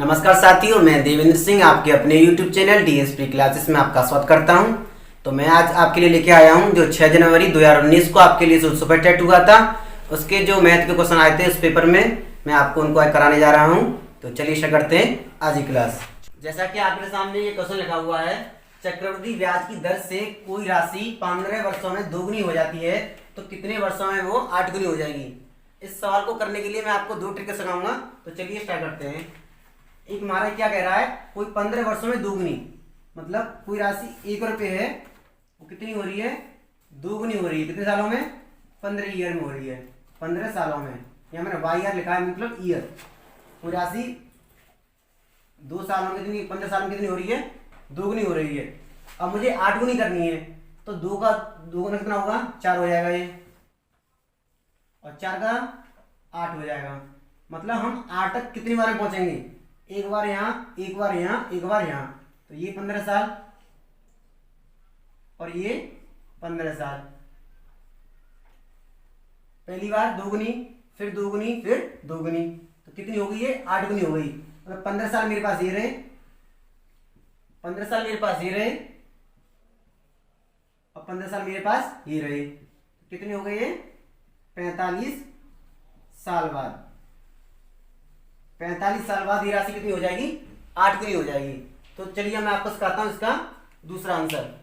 नमस्कार साथियों, मैं देवेंद्र सिंह आपके अपने YouTube चैनल DSP क्लासेस में आपका स्वागत करता हूं। तो मैं आज आपके लिए लेके आया हूं जो 6 जनवरी 2019 को आपके लिए जो सुपर टेट हुआ था उसके जो मैथ के क्वेश्चन आए थे उस पेपर में मैं आपको उनको आज कराने जा रहा हूं। तो चलिए शुरू करते हैं आज की क्लास। जैसा कि आपके सामने ये क्वेश्चन लिखा हुआ है, चक्रवृद्धि ब्याज की दर से कोई राशि 15 वर्षों में दोगुनी हो जाती है तो कितने वर्षों में वो 8 गुनी हो जाएगी। इस सवाल को करने के लिए मैं आपको 2 ट्रिक सिखाऊंगा। तो चलिए स्टार्ट करते हैं। एक हमारा क्या कह रहा है, कोई 15 वर्षों में दोगुनी, मतलब कोई राशि 1 रुपये है, वो कितनी हो रही है, दोगुनी हो रही है। कितने सालों में, 15 ईयर में हो रही है, 15 सालों में। यहाँ मैंने वाई ईयर लिखा है, मतलब ईयर। कोई राशि 2 सालों में कितनी, 15 सालों में कितनी हो रही है, दोगुनी हो रही है। अब मुझे 8 गुनी करनी है तो 2 का 2 गुना कितना होगा, 4 हो जाएगा ये, और 4 का 8 हो जाएगा। मतलब हम 8 तक कितनी बार में पहुंचेंगे, एक बार यहाँ, एक बार यहाँ, एक बार यहाँ। तो ये 15 साल और ये 15 साल। पहली बार दोगुनी, फिर दोगुनी, फिर दोगुनी, तो कितनी हो गई है, 8 गुनी हो गई। मतलब 15 साल मेरे पास ये रहे, 15 साल मेरे पास ये रहे, और 15 साल मेरे पास ये रहे। कितनी हो गई है, 45 साल बाद। 45 साल बाद ये राशि कितनी हो जाएगी, 8 गुनी हो जाएगी। तो चलिए मैं आपको सिखाता हूं इसका दूसरा आंसर।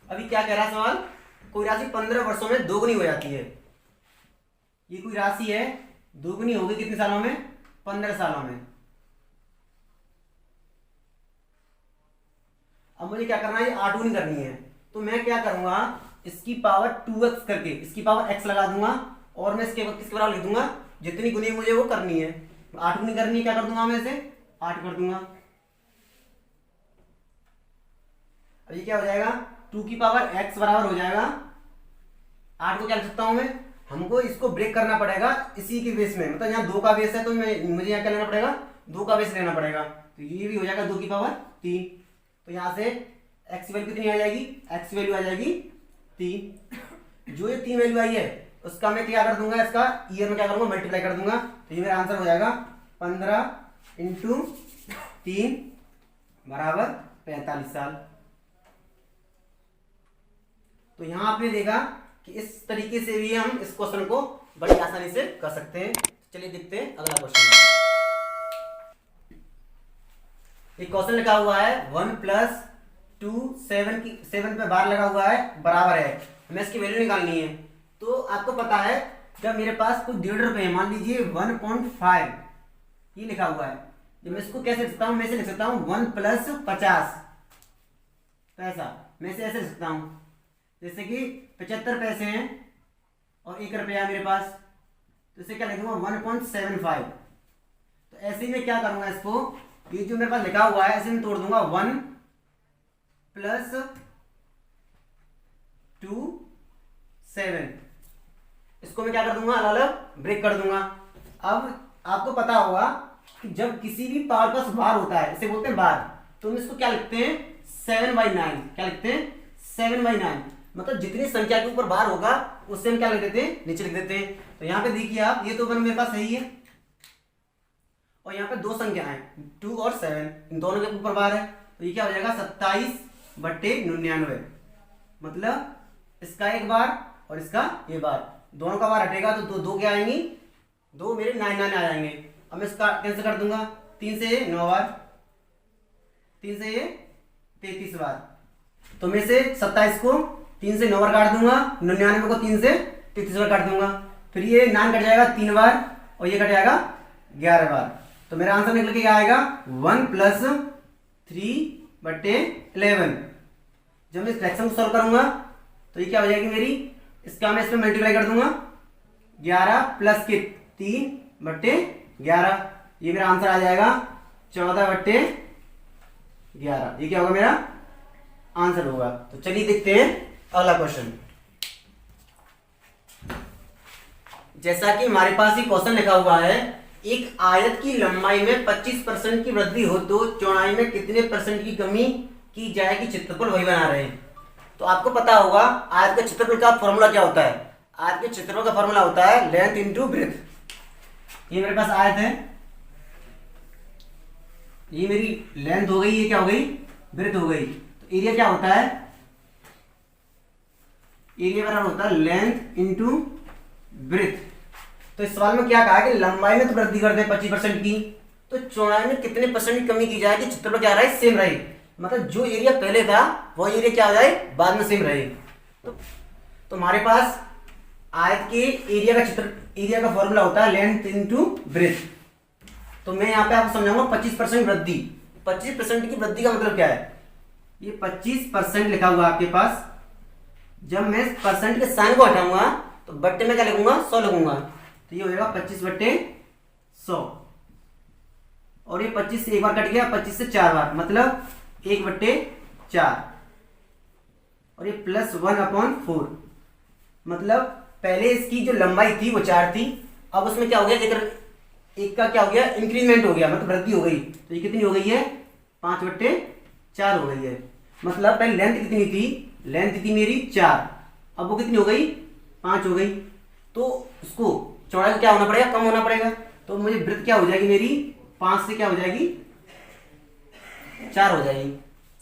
अभी क्या कह रहा है सवाल, कोई राशि 15 वर्षों में दोगुनी हो जाती है। ये कोई राशि है, दोगुनी होगी कितने सालों में, 15 सालों में। अब मुझे क्या करना है, 8 गुनी करनी है। तो मैं क्या करूंगा, इसकी पावर 2x करके इसकी पावर x लगा दूंगा, और मैं इसके किसके बराबर लिख दूंगा, जितनी गुनी मुझे वो करनी है। 8 गुनी करनी है, क्या कर दूंगा मैं इसे 8 कर दूंगा। अब ये क्या हो जाएगा, 2 की पावर x बराबर हो जाएगा 8 को क्या लिख सकता हूं मैं, हमको इसको ब्रेक करना पड़ेगा इसी के बेस में। मतलब यहाँ 2 का बेस है तो मुझे यहाँ क्या लेना पड़ेगा, 2 का बेस लेना पड़ेगा। तो ये भी हो जाएगा 2 की पावर 3। तो यहाँ से x की वैल्यू कितनी आ जाएगी, x की वैल्यू आ जाएगी 3। जो ये 3 वैल्यू आई है उसका मैं क्या कर दूंगा, इसका ईयर में क्या करूंगा, मल्टीप्लाई कर दूंगा। तो ये मेरा आंसर हो जाएगा 15 इंटू 3 बराबर 45 साल। तो यहां आपने देखा कि इस तरीके से भी हम इस क्वेश्चन को बड़ी आसानी से कर सकते हैं। चलिए देखते हैं अगला क्वेश्चन। एक क्वेश्चन लिखा हुआ है 1 + 2 7 पे बार लगा हुआ है, बराबर है। हमें इसकी वैल्यू निकालनी है। तो आपको पता है जब मेरे पास कुछ 1.5 रुपए है, मान लीजिए 1.5 ये लिखा हुआ है, जब मैं इसको कैसे लिख सकता हूं, मैं इसे लिख सकता हूं 1 + 50 पैसा। मैं इसे ऐसे लिख सकता हूं, जैसे कि 75 पैसे हैं और 1 रुपया मेरे पास, तो इसे क्या लिखूंगा 1.75। तो ऐसे ही मैं क्या करूंगा, इसको ये जो मेरे पास लिखा हुआ है ऐसे मैं तोड़ दूंगा, 1 + 2 7। इसको मैं क्या कर दूंगा, अलग अलग ब्रेक कर दूंगा। अब आपको पता होगा कि जब किसी भी पावर का सुधार होता है, इसे बोलते हैं बार, तो हम इसको क्या लिखते हैं 7/9। क्या लिखते हैं 7/9। मतलब जितनी संख्या के ऊपर बार होगा उससे हम क्या लिख देते हैं, नीचे लिख देते हैं। तो यहाँ पे देखिए आप, ये तो मेरे पास सही है, और यहाँ पे 2 संख्या है 2 और 7, इन दोनों के ऊपर बार है। तो ये क्या हो जाएगा 27/99। मतलब इसका एक बार और इसका ये बार, दोनों का बार हटेगा तो 2 क्या आएंगी, 2 मेरे 9 आ जाएंगे। अब मैं इसका कैंसिल कर दूंगा, 3 से 9 बार, 3 से 33 बार। तो मैं से 27 को 3 से 9 बार काट दूंगा, 99 को 3 से 33 बार काट दूंगा। फिर ये 9 कट जाएगा 3 बार और ये कट जाएगा 11 बार। तो मेरा आंसर निकल के क्या आएगा, 1 + 3/11। जब मैं इस फ्रैक्शन को सॉल्व करूंगा तो ये क्या हो जाएगी मेरी, इसका मैं इसमें मल्टीप्लाई कर दूंगा, 11 + 3/11। ये मेरा आंसर आ जाएगा 14/11। ये क्या होगा, मेरा आंसर होगा। तो चलिए देखते हैं अगला क्वेश्चन। जैसा कि हमारे पास ये क्वेश्चन लिखा हुआ है, एक आयत की लंबाई में 25% की वृद्धि हो तो चौड़ाई में कितने % की कमी की जाएगी, चित्रफल वही बना रहे हैं। तो आपको पता होगा आयत के क्षेत्रफल का फॉर्मूला क्या होता है। आयत के क्षेत्रफल का फॉर्मूला होता है लेंथ इंटू ब्रेथ। ये मेरे पास आयत है, ये मेरी लेंथ हो गई, ये क्या हो गई, ब्रेथ हो गई। तो एरिया क्या होता है, एरिया बराबर होता है लेंथ इंटू ब्रेथ। तो इस सवाल में क्या कहा है कि लंबाई में तो वृद्धि करते हैं 25% की, तो चौड़ाई में कितने परसेंट की कमी की जाए कि क्षेत्रफल क्या रहे, सेम रहे। मतलब जो एरिया पहले था वो एरिया क्या हो जाए, बाद में सेम रहे। तो हमारे पास आयत के एरिया का एरिया का फॉर्मूला होता है लेंथ इंटू ब्रेथ। तो मैं यहाँ पे आपको समझाऊंगा 25% वृद्धि। 25% की वृद्धि का मतलब क्या है, ये 25% लिखा हुआ आपके पास, जब मैं परसेंट के साइन को हटाऊंगा तो बट्टे में क्या लिखूंगा, 100 लिखूंगा। तो ये हो जाएगा 25/100, और ये 25 से एक बार कट गया, 25 से 4 बार, मतलब 1/4, और ये +1/4। मतलब पहले इसकी जो लंबाई थी वो 4 थी, अब उसमें क्या हो गया, एक का क्या हो गया, इंक्रीमेंट हो गया, मतलब वृद्धि हो गई। तो ये कितनी हो गई है, 5/4 हो गई है। मतलब पहले लेंथ कितनी थी, लेंथ थी मेरी 4, अब वो कितनी हो गई, 5 हो गई। तो उसको चौड़ाई क्या होना पड़ेगा, कम होना पड़ेगा। तो मुझे ब्रेथ क्या हो जाएगी मेरी, 5 से क्या हो जाएगी, 4 हो जाएगी।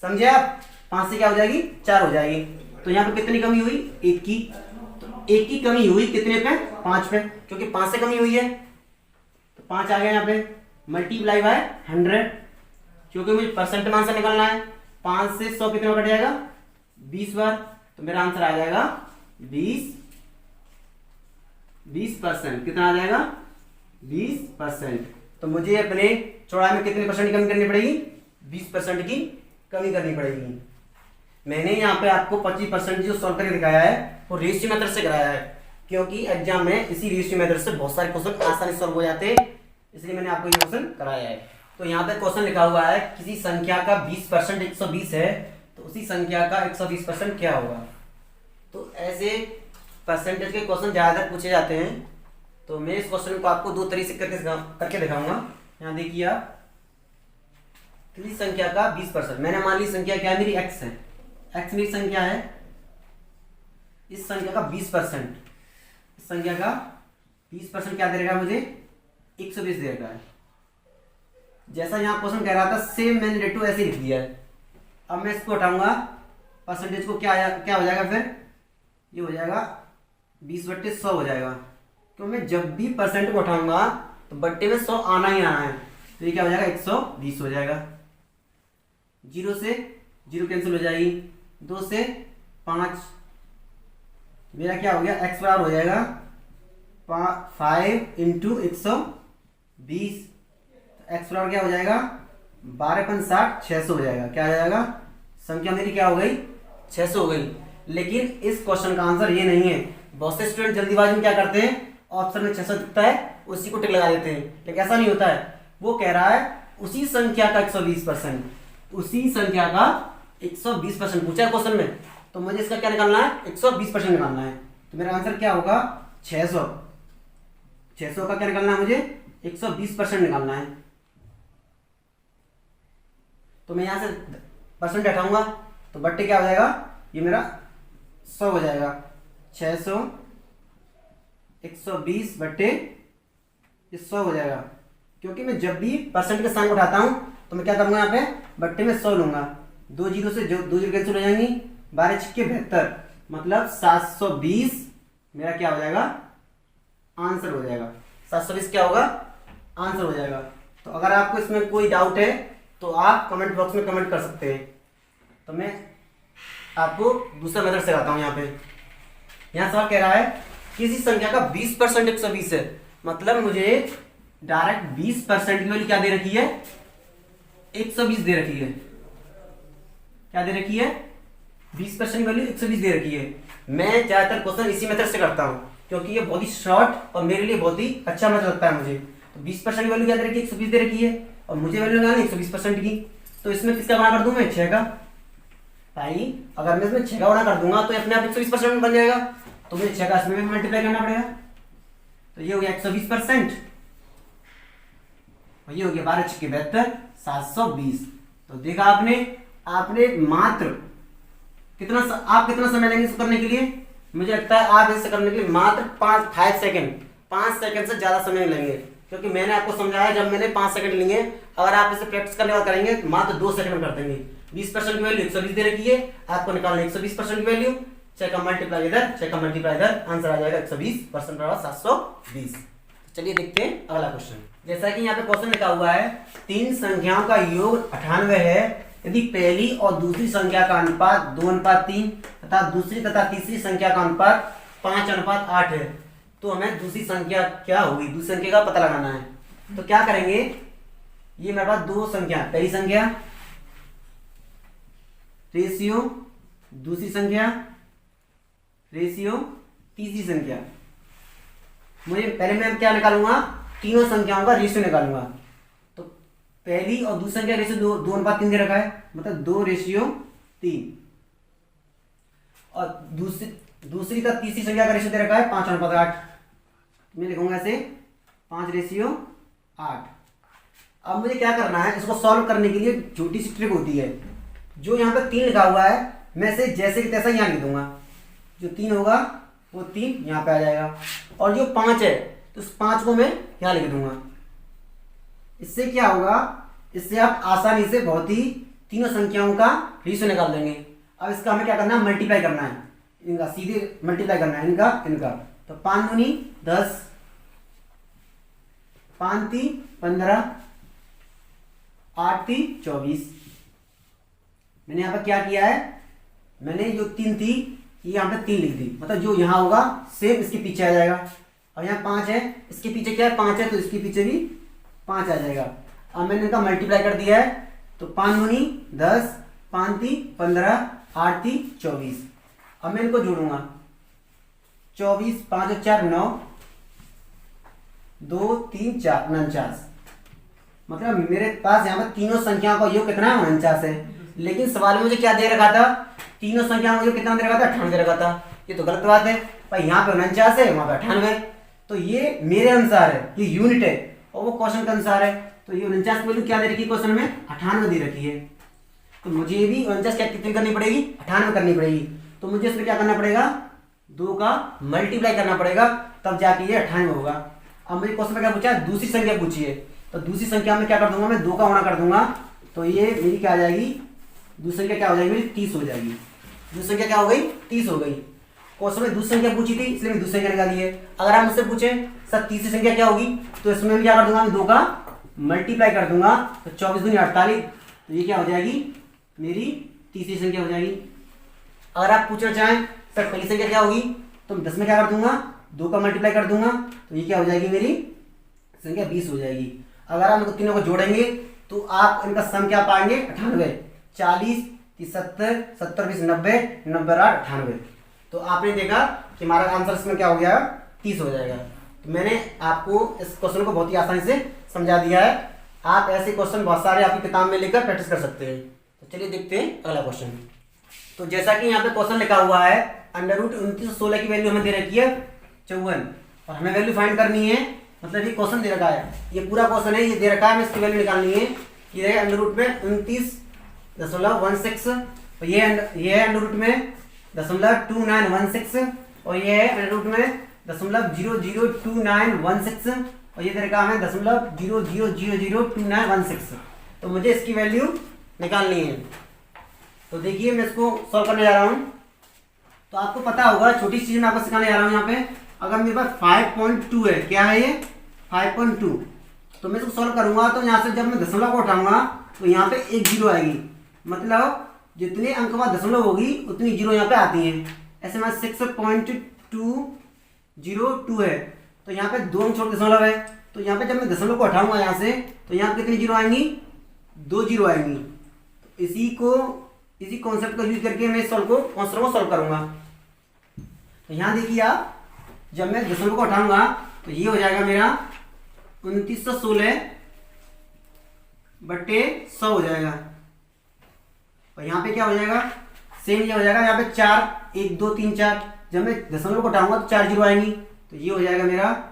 समझे आप, 5 से क्या हो जाएगी, 4 हो जाएगी। तो यहाँ पे कितनी कमी हुई, 1 की। तो 1 की कमी हुई कितने पे, 5 पे, क्योंकि 5 से कमी हुई है। तो 5 आ गया यहाँ पे, मल्टीप्लाई बाय 100, क्योंकि मुझे परसेंट मान से निकालना है। 5 से 100 कितना कट जाएगा, 20 बार। तो मेरा आंसर आ जाएगा 20%। कितना आ जाएगा, 20%। तो मुझे अपने चौड़ाई में कितने परसेंट की कमी करनी पड़ेगी, 20% की कमी करनी पड़ेगी। मैंने यहाँ पे आपको 25% जो सॉल्व करके दिखाया है वो रेशियो मेथड से कराया है, क्योंकि एग्जाम में इसी रेशियो मेथड से बहुत सारे क्वेश्चन आसानी से सॉल्व हो जाते हैं, इसलिए मैंने आपको ये क्वेश्चन कराया है। तो यहाँ पे क्वेश्चन लिखा हुआ है, किसी संख्या का 20% 120 है, तो उसी संख्या का 120% क्या होगा। तो ऐसे परसेंटेज के क्वेश्चन ज्यादातर पूछे जाते हैं। तो मैं इस क्वेश्चन को आपको 2 तरीके से करके दिखाऊंगा। यहाँ देखिए आप, किसी संख्या का 20%, मैंने मान ली संख्या क्या है मेरी, x है, x मेरी संख्या है, इस संख्या का 20%, इस संख्या का 20% क्या दे रहेगा मुझे, 120 दे रहा है। जैसा यहाँ क्वेश्चन कह रहा था सेम मैंने रेटो ऐसे लिख दिया है। अब मैं इसको हटाऊंगा, परसेंटेज को क्या हो जाएगा, फिर ये हो जाएगा 20/100 हो जाएगा। तो मैं जब भी परसेंट को उठाऊंगा तो बट्टे में 100 आना ही आना है। तो ये क्या हो जाएगा, 120 हो जाएगा। 0 से 0 कैंसिल हो जाएगी, 2 से 5, मेरा क्या हो गया, x बराबर हो जाएगा 5 × 120। x बराबर क्या हो जाएगा, 12×5 = 600 हो जाएगा। क्या आ जाएगा, संख्या मेरी क्या हो गई, 600 हो गई। लेकिन इस क्वेश्चन का आंसर ये नहीं है। बहुत से स्टूडेंट जल्दीबाजी में क्या करते हैं, ऑप्शन में 600 दिखता है उसी को टिक लगा देते हैं, लेकिन ऐसा नहीं होता है। वो कह रहा है उसी संख्या का 120%, उसी संख्या का 120% पूछा है क्वेश्चन में, तो मुझे इसका क्या निकालना है, 120% निकालना है। तो मेरा आंसर क्या होगा, 600 का क्या निकालना है मुझे, 120% निकालना है। तो मैं यहां से परसेंट हटाऊंगा तो बट्टे क्या हो जाएगा, ये मेरा 100 हो जाएगा। 600 120/100 हो जाएगा, क्योंकि मैं जब भी परसेंट के साइन उठाता हूं तो मैं क्या करूंगा, यहाँ पे बट्टे में 100 लूंगा। 2 जीरो से 2 जीरो कैंसिल हो जाएंगी, 12 × 72, मतलब 720 मेरा क्या हो जाएगा, आंसर हो जाएगा। 720 क्या होगा, आंसर हो जाएगा। तो अगर आपको इसमें कोई डाउट है तो आप कमेंट बॉक्स में कमेंट कर सकते हैं। तो मैं आपको दूसरा मेथड सिखाता हूं। यहाँ सवाल कह रहा है किसी संख्या का 20% 120 है, मतलब मुझे डायरेक्ट 20% की वैल्यू क्या दे रखी है, 120 दे रखी है। क्या दे रखी है, 20% की वैल्यू 120 दे रखी है। मैं ज्यादातर क्वेश्चन इसी मेथड से करता हूं, क्योंकि ये बहुत ही शॉर्ट और मेरे लिए बहुत ही अच्छा मेथड लगता है मुझे। तो 20% की वैल्यू क्या दे रखी है, 120 दे रखी है, और मुझे वैल्यू लगानी 120% की। तो इसमें किसका गुणा कर दूं मैं, 6 का। भाई अगर मैं इसमें 6 का गुणा कर दूंगा तो अपने आप 120% बन जाएगा, तो मुझे 6 का इसमें भी मल्टीप्लाई करना पड़ेगा। तो ये हो गया 120%, और ये हो गया 12 × 72 720। तो देखा आपने मात्र कितना समय लेंगे इसको करने के लिए, मुझे लगता है आप इसे करने के लिए मात्र 5 सेकंड से ज्यादा समय नहीं लेंगे। क्योंकि मैंने आपको समझाया जब मैंने 5 सेकंड लिए, अगर आप इसे प्रैक्टिस करने बाद करेंगे मात्र 2 सेकंड में कर देंगे। 20% की वैल्यू 120 दे रखी है, आपको निकालना 120% की वैल्यू, 6 का मल्टीप्लाई इधर, 6 का मल्टीप्लाई इधर, आंसर आ जाएगा 120% बराबर 720। चलिए देखते हैं अगला क्वेश्चन। जैसा कि यहाँ पे क्वेश्चन लिखा हुआ है, 3 संख्याओं का योग 98 है यदि पहली और दूसरी संख्या का अनुपात 2:3 तथा दूसरी तथा तीसरी संख्या का अनुपात 5:8 है, तो हमें दूसरी संख्या क्या होगी, दूसरी संख्या का पता लगाना है। तो क्या करेंगे, ये मेरे पास 2 संख्या, पहली संख्या रेशियो दूसरी संख्या रेशियो तीसरी संख्या। मुझे पहले मैं क्या निकालूंगा, तीनों संख्याओं का रेशियो निकालूंगा। तो पहली और दूसरी संख्या रेशियो 2:3 दे रखा है, मतलब 2:3, और दूसरी तथा तीसरी संख्या का रेशियो दे रखा है 5:8। मैं लिखूंगा ऐसे 5:8। अब मुझे क्या करना है, इसको सॉल्व करने के लिए छोटी सी ट्रिक होती है। जो यहाँ पे 3 लिखा हुआ है मैं से जैसे कि तैसा यहाँ लिख दूंगा, जो 3 होगा वो 3 यहाँ पे आ जाएगा, और जो 5 है तो उस 5 को मैं यहाँ लिख दूंगा। इससे क्या होगा, इससे आप आसानी से बहुत ही तीनों संख्याओं का रेशियो निकाल देंगे। अब इसका हमें क्या करना है, मल्टीप्लाई करना है, इनका सीधे मल्टीप्लाई करना है, इनका। तो 5 दूनी 10, 5 × 3 = 15, 8 × 3 = 24। मैंने यहाँ पर क्या किया है, मैंने जो 3 थी ये यहाँ पे 3 लिख दी, मतलब जो यहाँ होगा सेम इसके पीछे आ जाएगा। और यहाँ 5 है, इसके पीछे क्या है, 5 है, तो इसके पीछे भी 5 आ जाएगा। अब मैंने इनका मल्टीप्लाई कर दिया है, तो 5 दूनी 10, 5 × 3 = 15, 8 × 3 = 24। अब मैं इनको जोड़ूंगा, 24, 5 और 4 9, 2 3 4 49। मतलब मेरे पास यहाँ पर तीनों संख्याओं का योग कितना है, 49 है। लेकिन सवाल में मुझे क्या दे रखा था, तीनों संख्याओं का योग कितना दे रखा था, 98 दे रखा था। ये तो गलत बात है भाई, यहाँ पे 49 है, वहां पे 98। तो ये मेरे अनुसार है, ये यूनिट है, और वो क्वेश्चन के अनुसार है। तो ये 49 की वैल्यू क्या दे रखी है क्वेश्चन में, 98 दे रखी है। तो मुझे भी 49 क्या कितनी करनी पड़ेगी, 98 करनी पड़ेगी। तो मुझे इसमें क्या करना पड़ेगा, 2 का मल्टीप्लाई करना पड़ेगा, तब जाके ये 98 होगा। अब मुझे क्वेश्चन में क्या पूछा है, दूसरी संख्या पूछी है। तो दूसरी संख्या में क्या कर दूंगा, मैं 2 का गुणा कर दूंगा, तो ये मेरी क्या आ जाएगी, दूसरी संख्या क्या हो जाएगी मेरी, 30 हो जाएगी। दूसरी संख्या क्या हो गई, 30 हो गई। क्वेश्चन में दूसरी संख्या पूछी थी इसलिए मैं दूसरी संख्या निकाली है। अगर आप मुझसे पूछे सर तीसरी संख्या क्या होगी, तो इसमें मैं क्या कर दूंगा, मैं 2 का मल्टीप्लाई कर दूंगा, तो 24 दूनी 48, तो ये क्या हो जाएगी, मेरी तीसरी संख्या हो जाएगी। अगर आप पूछना चाहें सर पहली संख्या क्या होगी, तो 10 में क्या कर दूंगा, 2 का मल्टीप्लाई कर दूंगा, तो ये क्या हो जाएगी, मेरी संख्या 20 हो जाएगी। अगर आप इनको तीनों को जोड़ेंगे तो आप इनका सम क्या पाएंगे, 98, 40, 70, 70 20 90, 90 8 98। तो आपने देखा कि हमारा आंसर इसमें क्या हो गया, 30 हो जाएगा। तो मैंने आपको इस क्वेश्चन को बहुत ही आसानी से समझा दिया है। आप ऐसे क्वेश्चन बहुत सारे आपकी किताब में लेकर प्रैक्टिस कर सकते हैं। तो चलिए देखते हैं अगला क्वेश्चन। तो जैसा कि यहाँ पे क्वेश्चन लिखा हुआ है, √2916 की वैल्यू हमें दे रखी है 54, और हमें वैल्यू फाइंड करनी है। मतलब ये क्वेश्चन दे रखा है, ये पूरा क्वेश्चन है, ये दे रखा है, हमें इसकी वैल्यू निकालनी है। ये रहेगा अंडर में 29.16, और ये है अंडर रूट में 0.2916, और ये है अंडर रूट में 0.002916, और ये दे रखा है 0.00002916। तो मुझे इसकी वैल्यू निकालनी है। तो देखिए मैं इसको सॉल्व करने जा रहा हूँ। तो आपको पता होगा, छोटी चीज मैं आपको सिखाने जा रहा हूँ। यहाँ पे अगर मेरे पास 5.2 है, क्या है ये 5.2, तो मैं इसको सॉल्व करूंगा। तो यहाँ से जब मैं दशमलव को उठाऊंगा तो यहाँ पे एक जीरो आएगी, मतलब जितने अंक बाद दशमलव होगी उतनी जीरो यहाँ पे आती हैं। ऐसे में 6.202 है, तो यहाँ पे 2 अंक छोड़ दशमलव है, तो यहाँ पे जब मैं दशमलव को हटाऊंगा यहाँ से, तो यहाँ पे कितनी जीरो आएंगी, 2 जीरो आएंगी। तो इसी कॉन्सेप्ट को यूज करके मैं क्वेश्चन को सॉल्व करूंगा। तो यहाँ देखिए आप, जब मैं दशमलव को हटाऊंगा तो ये हो जाएगा मेरा 2916/100 हो जाएगा। और यहाँ पे क्या हो जाएगा, सेम ये हो जाएगा। यहाँ पे 4 1 2 3 4, जब मैं दशमलव को हटाऊंगा तो 4 जीरो आएंगी, तो ये हो जाएगा मेरा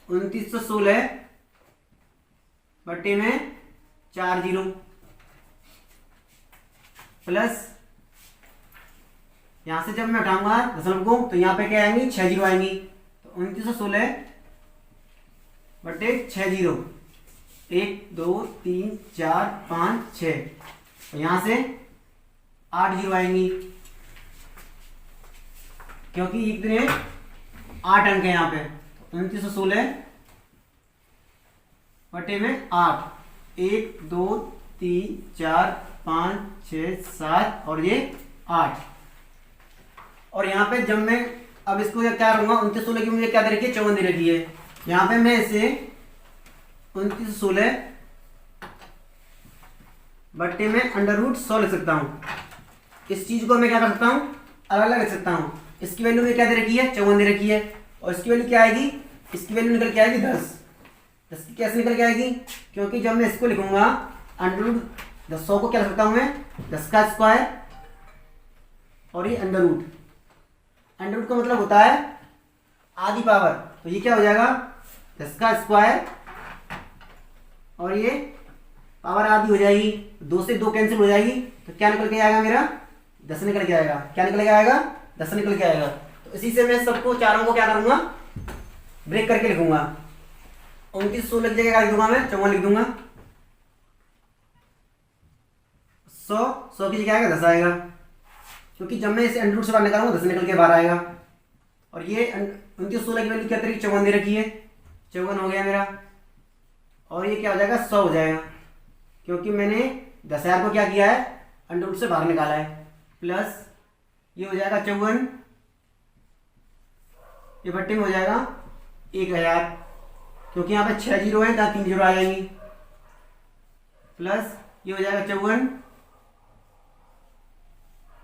2916/4 जीरो, प्लस यहां से जब मैं हटाऊंगा दशमलव को तो यहाँ पे क्या आएंगी, 6 जीरो आएंगी। तो 2916 बटे 6 जीरो, 1 2 3 4 5 6, तो यहाँ से 8 जीरो आएंगी क्योंकि इतने 8 अंक है यहाँ पे। 2916 बटे में 8, 1 2 3 4 5 6 7 और ये 8। और यहाँ पे जब मैं अब इसको क्या करूँगा, 2916 की मुझे क्या दे रखी है, 54 दे रखी है। यहाँ पे मैं इसे 2916 बट्टे में अंडर रूट 100 लिख सकता हूँ। इस चीज को मैं क्या कर सकता हूँ, अलग अलग लिख सकता हूँ। इसकी वैल्यू में क्या दे रखी है, 54 दे रखी है, और इसकी वैल्यू क्या आएगी, इसकी वैल्यू निकल के आएगी 10। 10 की कैसे निकल के आएगी, क्योंकि जब मैं इसको लिखूंगा अंडर रूट 100 को क्या लिख सकता हूँ मैं, 10 का स्क्वायर और ये अंडर रूट। अंडर रूट का मतलब होता है आधी पावर, तो ये क्या हो जाएगा 10 का स्क्वायर और ये पावर आधी हो जाएगी, 2 से 2 कैंसिल हो जाएगी, तो क्या निकल के आएगा मेरा 10 निकल के आएगा। क्या निकल के आएगा, 10 निकल के आएगा। तो इसी से मैं सबको चारों को क्या करूंगा, ब्रेक करके लिखूंगा। 2916 की जगह क्या लिख दूंगा मैं, 54 लिख दूंगा। 100 की जगह आएगा 10 आएगा, क्योंकि जब मैं इसे अंडर रूट से बाहर निकालूंगा 10 निकल के बाहर आएगा। और ये 2916 की वैल्यू क्या तरीके 54 दे रखी है, 54 हो गया मेरा। और ये क्या हो जाएगा, 100 हो जाएगा, क्योंकि मैंने 10,000 को क्या किया है, अंडर रूट से बाहर निकाला है। प्लस ये हो जाएगा 54, ये बट्टे में हो जाएगा 1000, क्योंकि यहाँ पे 6 जीरो है, 3 जीरो आ जाएंगी। प्लस ये हो जाएगा 54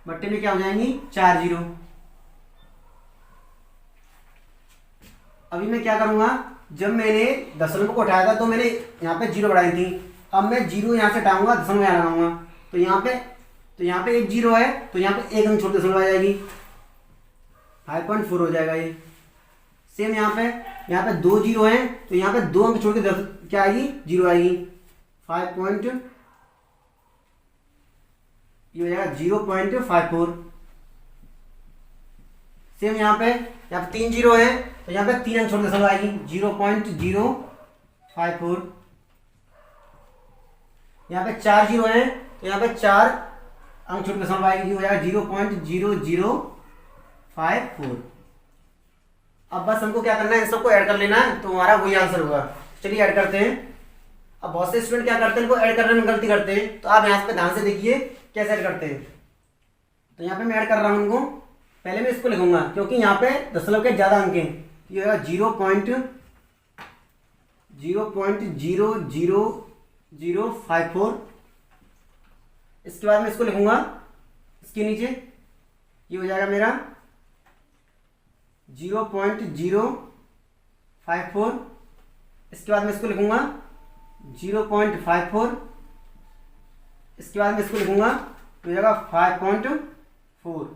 बट्टे में क्या हो जाएंगी 4 जीरो। अभी मैं क्या करूंगा, जब मैंने दशमलव को उठाया था तो मैंने यहाँ पे जीरो बढ़ाई थी। अब मैं जीरो यहाँ से हटाऊंगा, दशमलव यहाँ लगाऊंगा, तो यहाँ पे एक जीरो है, तो यहाँ पे एक अंक छोड़ दशमलव आ जाएगी, 5.4 हो जाएगा ये। सेम यहाँ पे 2 जीरो है, तो यहाँ पे 2 अंक छोड़ के क्या आएगी, जीरो आएगी, 5. ये हो जाएगा 0.54। सेम यहाँ पे 3 जीरो है, तो यहाँ पे 3 अंक छोड़ दशमलव आएगी, 0.054। यहाँ पे 4 जीरो है, तो यहाँ पे 4 अंक छोड़ दशमलव आएगी, हो जाएगा 0.0054। अब बस हमको क्या करना है, इन सबको ऐड कर लेना है, तो हमारा वही आंसर होगा। चलिए ऐड करते हैं। अब बहुत से स्टूडेंट क्या करते हैं, इनको ऐड करने में गलती करते हैं, तो आप यहाँ पे ध्यान से देखिए कैसे ऐड करते हैं। तो यहाँ पे मैं ऐड कर रहा हूँ इनको, पहले मैं इसको लिखूंगा क्योंकि यहाँ पे दशमलव के ज्यादा अंक हैं। ये होगा 0.00054। इसके बाद मैं इसको लिखूंगा, इसके नीचे ये हो जाएगा मेरा 0.054। इसके बाद मैं इसको लिखूंगा 0.54। इसके बाद मैं इसको लिखूंगा तो हो जाएगा 5.4।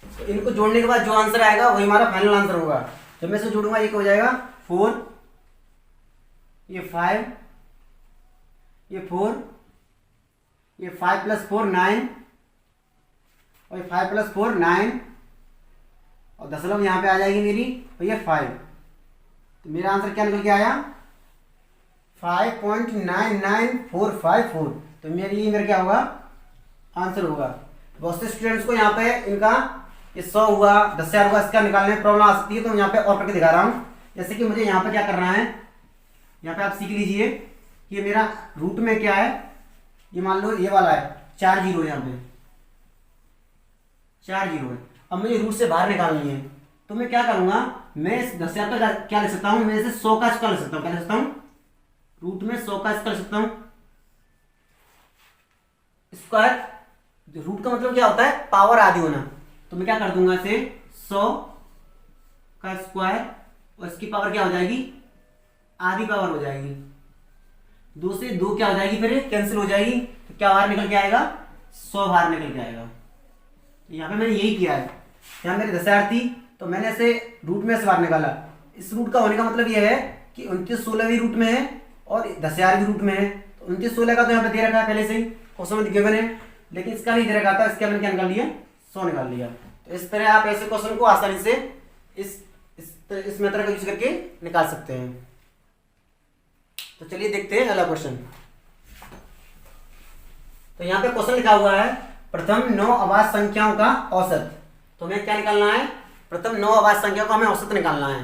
तो इनको जोड़ने के बाद जो आंसर आएगा वही हमारा फाइनल आंसर होगा। जब मैं इसे जोड़ूंगा ये हो जाएगा 4, ये 5, ये 4, ये 5 + 4 9, और ये 5 + 4 9, और दशमलव यहाँ पे आ जाएगी मेरी, और ये 5। तो मेरा आंसर क्या निकल के आया, 5.99454। तो मेरा क्या होगा, आंसर होगा। बहुत से स्टूडेंट्स को यहाँ पे इनका ये 100 हुआ, 10,000 हुआ, इसका निकालने में प्रॉब्लम आ सकती है, तो यहाँ पे और करके दिखा रहा हूँ। जैसे कि मुझे यहाँ पे क्या करना है, यहाँ पे आप सीख लीजिए, ये मेरा रूट में क्या है, ये मान लो ये वाला है 4 जीरो, यहाँ पे 4 जीरो है। अब मुझे रूट से बाहर निकालनी है, तो मैं क्या करूंगा, मैं इस 10,000 का क्या लिख सकता हूँ, मैं इसे 100 का स्क्वायर लिख सकता हूँ। क्या लिख सकता हूँ, रूट में 100 का स्क्वायर लिख सकता हूँ। स्क्वायर रूट का मतलब क्या होता है, पावर आधी होना। तो मैं क्या कर दूंगा, इसे 100 का स्क्वायर, और इसकी पावर क्या हो जाएगी, आधी पावर हो जाएगी। 2 से 2 क्या हो जाएगी, फिर कैंसिल हो जाएगी, तो क्या बाहर निकल के आएगा, 100 बाहर निकल के आएगा। तो यहाँ पे मैंने यही किया है। यहाँ मेरी 10,000 थी, तो मैंने इसे रूट में से बाहर निकाला। इस रूट का होने का मतलब यह है कि 2916 भी रूट में है और 10,000 भी रूट में है। तो 2916 का तो यहाँ पे दे रखा है पहले से ही, क्वेश्चन में गिवन है, लेकिन इसका नहीं दे रखा था, इसका मैंने क्या निकाल लिया, 100 निकाल लिया। तो इस तरह आप ऐसे क्वेश्चन को आसानी से इस मेथड का यूज करके निकाल सकते हैं। तो चलिए देखते हैं अगला क्वेश्चन। तो यहाँ पे क्वेश्चन लिखा हुआ है प्रथम 9 अभाज्य संख्याओं का औसत। तो हमें क्या निकालना है? प्रथम 9 अभाज्य संख्याओं का हमें औसत निकालना है।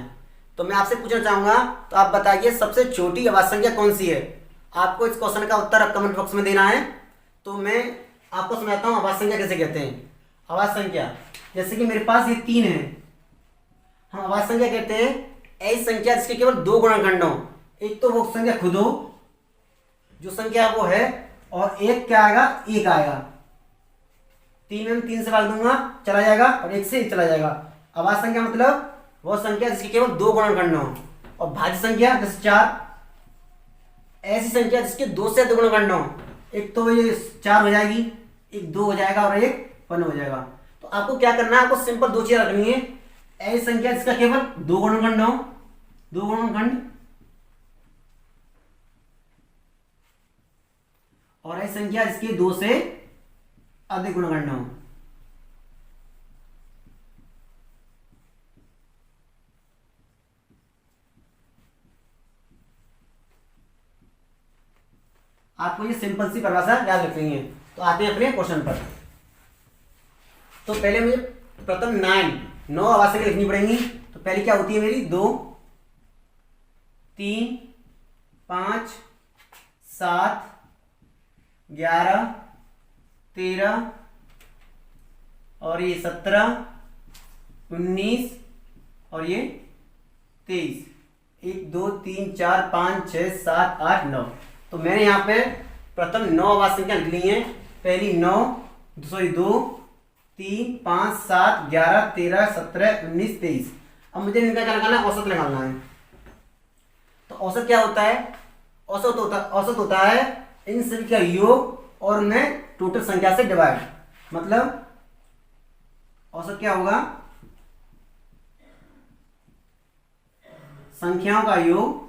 तो मैं आपसे पूछना चाहूंगा, तो आप बताइए सबसे छोटी अभाज्य संख्या कौन सी है? आपको इस क्वेश्चन का उत्तर कमेंट बॉक्स में देना है। तो मैं आपको समझाता हूँ अभाज्य संख्या कैसे कहते हैं। अभाज्य संख्या जैसे कि मेरे पास ये 3 है, हम अभाज्य संख्या कहते हैं ऐसी संख्या जिसके केवल 2 गुणनखंड हो। एक तो वो संख्या खुद हो जो संख्या वो है, और एक क्या आएगा? 1 आएगा। 3 में 3 से भाग दूंगा चला जाएगा, और 1 से 1 चला जाएगा। अभाज्य संख्या मतलब वो संख्या जिसके केवल 2 गुणनखंड हो। और भाज्य संख्या जैसे 4, ऐसी संख्या जिसके 2 से अधिक गुणनखंड हो। एक तो ये 4 हो जाएगी, एक 2 हो जाएगा, और एक 1 हो जाएगा। तो आपको क्या करना है? आपको सिंपल 2 चीजें रखनी है। ऐसी संख्या जिसका केवल 2 गुणनखंड हो, 2 गुणनखंड, और ऐसी संख्या जिसके 2 से अधिक गुणनखंड हो। आपको ये सिंपल सी परिभाषा याद रखनी है। तो आते हैं अपने क्वेश्चन पर। तो पहले मुझे प्रथम 9 अभाज्य संख्या लिखनी पड़ेंगी। तो पहली क्या होती है मेरी? 2, 3, 5, 7, 11, 13, और ये 17, 19, और ये 23। 1 2 3 4 5 6 7 8 9। तो मैंने यहाँ पे प्रथम 9 अभाज्य संख्या लिख ली है। पहली 9, दूसरी 2, 3, 5, 7, 11, 13, 17, 19, 23। अब मुझे इनका क्या लगाना है? औसत लगाना है। तो औसत क्या होता है? औसत होता है इन सभी का योग और उन्हें टोटल संख्या से डिवाइड। मतलब औसत क्या होगा? संख्याओं का योग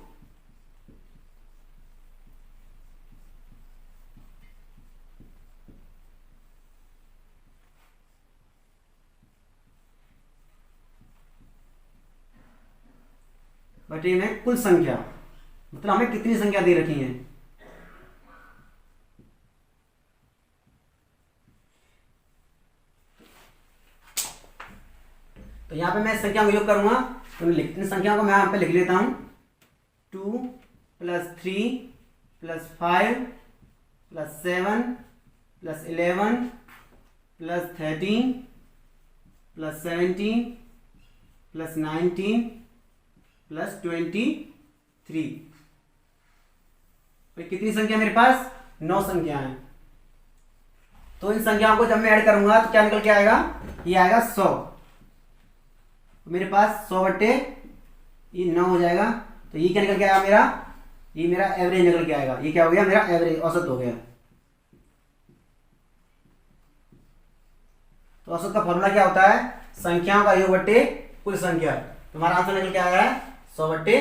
बटे में कुल संख्या। मतलब हमें कितनी संख्या दे रखी है। तो यहां पे मैं संख्या का योग करूंगा। तो इन संख्याओं को मैं यहां पे लिख लेता हूं। 2 + 3 + 5 + 7 + 11 + 13 + 17 + 19 + 23। तो कितनी संख्या मेरे पास? 9 संख्या है। तो इन संख्याओं को जब मैं ऐड करूंगा तो क्या निकल के आएगा? ये आएगा 100। तो मेरे पास 100 बटे ये 9 हो जाएगा। तो ये क्या निकल के आएगा मेरा? ये मेरा एवरेज निकल के आएगा। ये क्या हो गया? मेरा एवरेज, औसत हो गया। तो औसत का फॉर्मूला क्या होता है? संख्याओं का योग बटे कुल संख्या। तुम्हारा आंसर निकल के आया है 100 बटे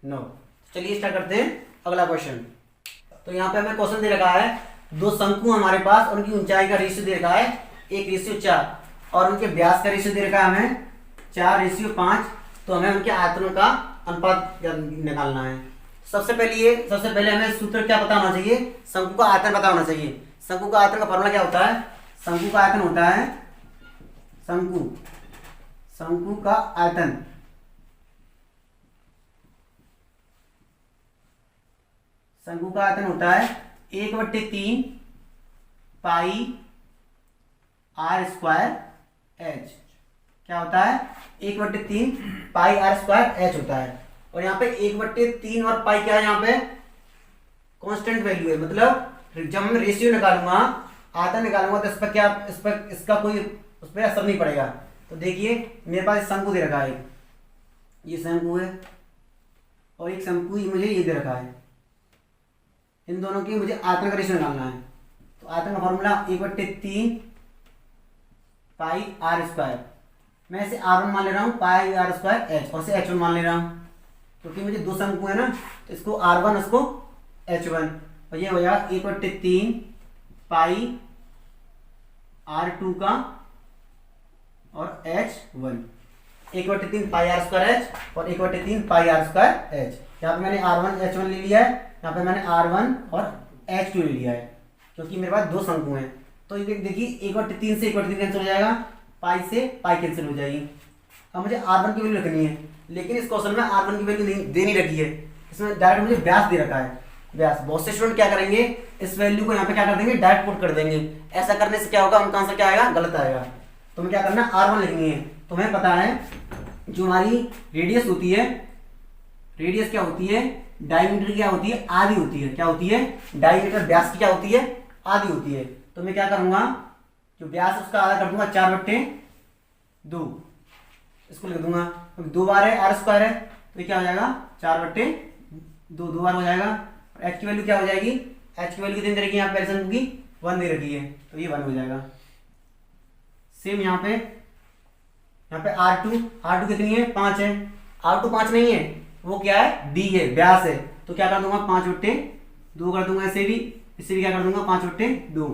9। चलिए स्टार्ट करते हैं अगला क्वेश्चन। तो यहाँ पे हमें क्वेश्चन दे रखा है 2 शंकु हमारे पास, उनकी ऊंचाई का रेशियो दे रखा है 1:4, और उनके व्यास का रेशियो दे रखा है हमें 4:5। तो हमें उनके आयतनों का अनुपात निकालना है। सबसे पहले हमें सूत्र क्या पता होना चाहिए? शंकु का आयतन पता होना चाहिए। शंकु का आयतन का फॉर्मूला क्या होता है? शंकु का आयतन होता है शंकु का आयतन शंकु का आयतन होता है 1/3 पाई r²h। क्या होता है? 1/3 पाई r² होता है। और यहाँ पे 1/3 और पाई क्या है? यहाँ पे कांस्टेंट वैल्यू है। मतलब जब मैं रेशियो निकालूंगा, आयतन निकालूंगा, तो इसका कोई उस पर असर नहीं पड़ेगा। तो देखिए मेरे पास शंकु दे रखा है, ये शंकु है, और एक शंकु मुझे ये दे रखा है। इन दोनों की मुझे आयतन का रेशियो निकालना है। तो आयतन का फॉर्मूला 1/3 पाई r²। मैं इसे r1 मान ले रहा हूँ, पाई r²h, और इसे h1 मान ले रहा हूँ क्योंकि मुझे 2 शंकु है ना। तो इसको r1, इसको h1, और ये हो जाएगा 1/3 पाई r2 का और h1। 1/3 पाई r²h और 1/3 पाई r²h। यहाँ पे मैंने R1 H1 ले लिया है, यहाँ पे मैंने R1 और H2 ले लिया है, क्योंकि मेरे पास दो शंकु हैं। तो ये देखिए 1/3 से 1/3 कैंसिल हो जाएगा, पाई से पाई कैंसिल हो जाएगी। अब मुझे R1 की वैल्यू रखनी है, लेकिन इस क्वेश्चन में R1 की वैल्यू नहीं दे नहीं रखी है, इसमें डायरेक्ट मुझे व्यास दे रखा है, व्यास। बहुत से स्टूडेंट क्या करेंगे, इस वैल्यू को यहाँ पे क्या कर देंगे, डायरेक्ट पुट कर देंगे। ऐसा करने से क्या होगा, उनका आंसर क्या आएगा, गलत आएगा। तो हमें क्या करना है, R1 लिखनी है। तो हमें पता है जो हमारी रेडियस होती है, रेडियस क्या होती है, डायमीटर क्या होती है, आधी होती है। क्या होती है, डायमीटर व्यास की क्या होती है, आधी होती है। तो मैं क्या करूंगा, जो व्यास उसका आधा कर दूंगा 4/2, इसको लिख दूंगा। 2 बार है, R स्क्वायर है, तो ये क्या हो जाएगा 4/2, 2 बार हो जाएगा। एच की वैल्यू क्या हो जाएगी, एच की वैल्यू कितनी दे रखी है, यहाँ पे शंकु की 1 दे रखी है, तो ये 1 हो जाएगा। सेम यहाँ पे R2 कितनी है, 5 है। R2 5 नहीं है, वो क्या है, D है, व्यास है। तो क्या कर दूंगा 5/2 कर दूंगा, इसे भी क्या कर दूंगा 5/2।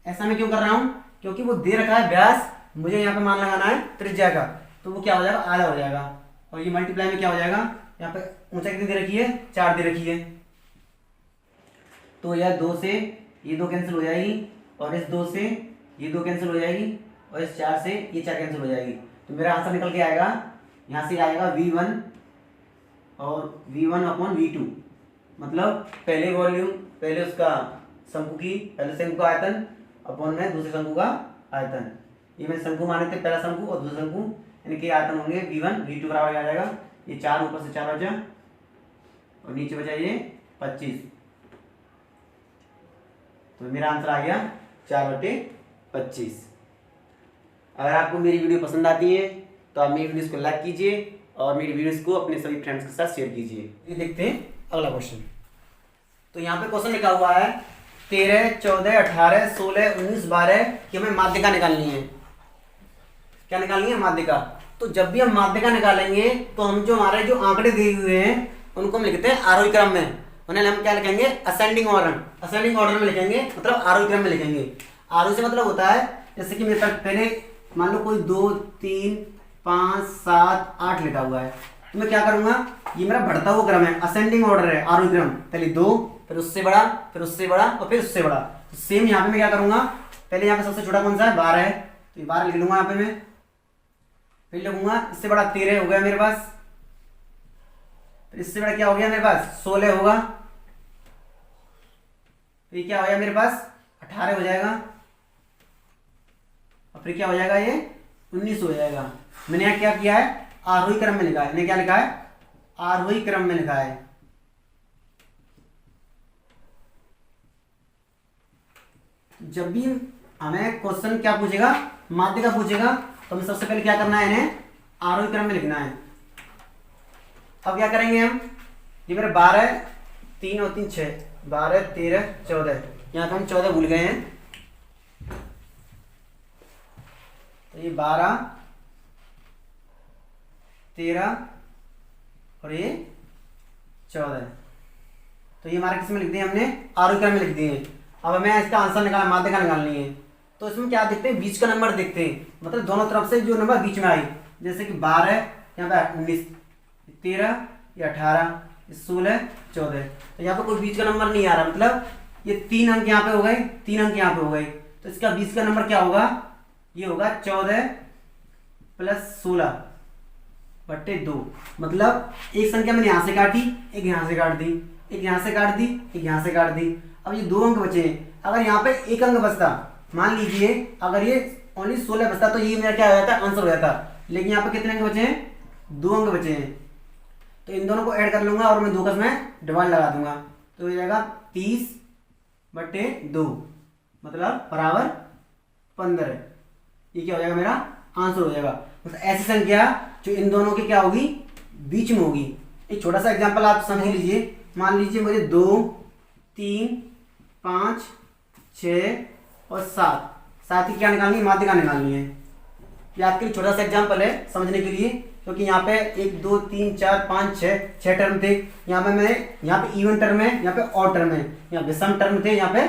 ऐसा मैं क्यों कर रहा हूं, क्योंकि वो दे रखा है व्यास, मुझे यहाँ पे मान लगाना है त्रिज्या का, तो वो क्या हो जाएगा, आधा हो जाएगा। और ये मल्टीप्लाई में क्या हो जाएगा, यहाँ पे ऊंचाई कितनी दे रखी है, 4 दे रखी है, तो यह 2 से ये 2 कैंसिल हो जाएगी, और इस 2 से ये 2 कैंसिल हो जाएगी, और इस 4 से ये 4 कैंसिल हो जाएगी। तो मेरा आंसर निकल के आएगा, यहाँ से आएगा V1 और V1/V2, मतलब पहले उसका पहले शंकु का आयतन अपॉन में दूसरे शंकु का आयतन। ये मैंने शंकु माने थे, पहला शंकु और दूसरा शंकु, इनके आयतन होंगे V1 V2 बराबर आ जाएगा। ये 4 ऊपर से 4 बचा, और नीचे बचा ये 25, तो मेरा आंसर आ गया 4/25। अगर आपको मेरी वीडियो पसंद आती है तो आप मेरी वीडियोस को लाइक कीजिए और मेरी वीडियोस को अपने सभी फ्रेंड्स के साथ शेयर कीजिए। ये देखते हैं अगला क्वेश्चन। तो यहाँ पे क्वेश्चन लिखा हुआ है 13, 14, 18, 16, 19, 12 की हमें माध्यिका निकालनी है। क्या निकालनी है, माध्यिका। तो जब भी हम माध्यिका निकालेंगे तो हम जो हमारे जो आंकड़े दिए हुए हैं उनको हम लिखते हैं आरोही क्रम में, उन्हें हम क्या लिखेंगे, असेंडिंग ऑर्डर में लिखेंगे, मतलब आरोही क्रम में लिखेंगे। आरोही से मतलब होता है जैसे कि मेरे पास पहले मान लो कोई 2, 3, 5, 7, 8 लिखा हुआ है, तो मैं क्या करूंगा, ये मेरा बढ़ता हुआ क्रम है, असेंडिंग ऑर्डर है, आरोही क्रम। पहले 2, फिर उससे बड़ा, फिर उससे बड़ा और फिर उससे बड़ा। तो सेम यहाँ पे मैं क्या करूंगा, पहले यहाँ पे सबसे छोटा कौन सा है, 12 है, तो ये 12 लिख लूंगा यहाँ पे मैं। फिर लिखूंगा इससे बड़ा 13 हो गया मेरे पास, फिर इससे बड़ा क्या हो गया मेरे पास, 16 होगा, फिर क्या हो गया मेरे पास 18 हो जाएगा, और फिर क्या हो जाएगा ये 19 हो जाएगा। मैंने यहाँ क्या किया है, आरोही क्रम में लिखा है। मैंने क्या लिखा है, आरोही क्रम में लिखा है। जब भी हमें क्वेश्चन क्या पूछेगा, माध्यिका पूछेगा, तो हमें सबसे पहले क्या करना है, इन्हें आरोही क्रम में लिखना है। अब क्या करेंगे हम, ये मेरे 12, 3 और 3 6, 12, 13, 14, यहाँ पे हम 14 भूल गए हैं, तो ये 12, 13 और ये 14, तो ये हमारे किस में लिख दिए हमने, आरोही क्रम में लिख दिए। अब हमें इसका आंसर निकालना, माध्यिका निकालनी है। तो इसमें क्या देखते हैं, बीच का नंबर देखते हैं, मतलब दोनों तरफ से जो नंबर बीच में आई, जैसे कि 12 यहाँ पे 19, 13 या 18, 16, 14, तो यहाँ पे कोई बीच का नंबर नहीं आ रहा, मतलब ये 3 अंक यहाँ पे हो गए, 3 अंक यहाँ पे हो गए, तो इसका बीच का नंबर क्या होगा, ये होगा 14 + 16/2। मतलब एक संख्या मैंने यहाँ से काटी, एक यहाँ से काट दी, एक यहाँ से काट दी, एक यहाँ से काट दी। अब ये 2 अंक बचे हैं, अगर यहाँ पे 1 अंक बचता, मान लीजिए अगर ये ओनली 16 बचता, तो ये मेरा क्या हो जाता, आंसर हो जाता। लेकिन यहाँ पे कितने अंक बचे हैं, 2 अंक बचे हैं, तो इन दोनों को ऐड कर लूंगा और मैं 2 में डिवाइड लगा दूंगा, तो हो जाएगा 30/2, मतलब बराबर 15। ये क्या हो जाएगा, मेरा आंसर हो जाएगा। मतलब ऐसी संख्या जो इन दोनों की क्या होगी, बीच में होगी। एक छोटा सा एग्जांपल आप समझ लीजिए, मान लीजिए मुझे 2, 3, 5, 6 और 7 की क्या निकालनी है, माध्यिका निकालनी है। ये आपके लिए छोटा सा एग्जांपल है समझने के लिए, क्योंकि यहाँ पे 1, 2, 3, 4, 5, 6 टर्म थे। यहाँ पे इवन टर्म है, यहाँ पे ऑड टर्म है, यहाँ पे सम टर्म थे, यहाँ पे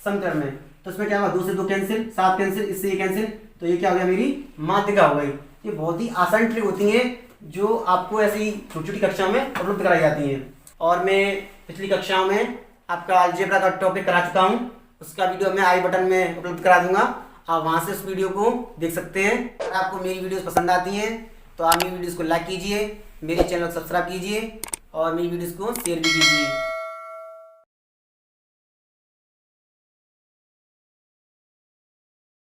सम टर्म है। तो इसमें क्या होगा, 2 से 2 कैंसिल, 7 कैंसिल, इससे ये कैंसिल, तो ये क्या हो गया, मेरी माध्यिका हो गई। ये बहुत ही आसान ट्रिक होती है जो आपको ऐसी छोटी छोटी कक्षा में उपलब्ध कराई जाती है। और मैं पिछली कक्षाओं में आपका अलजेब्रा का टॉपिक करा चुका हूँ, उसका वीडियो मैं आई बटन में उपलब्ध करा दूंगा। आप वहाँ से उस वीडियो को देख सकते हैं। अगर आपको मेरी वीडियोस पसंद आती हैं तो आप मेरी वीडियोस को लाइक कीजिए, मेरे चैनल को सब्सक्राइब कीजिए और मेरी वीडियोस को शेयर भी कीजिए।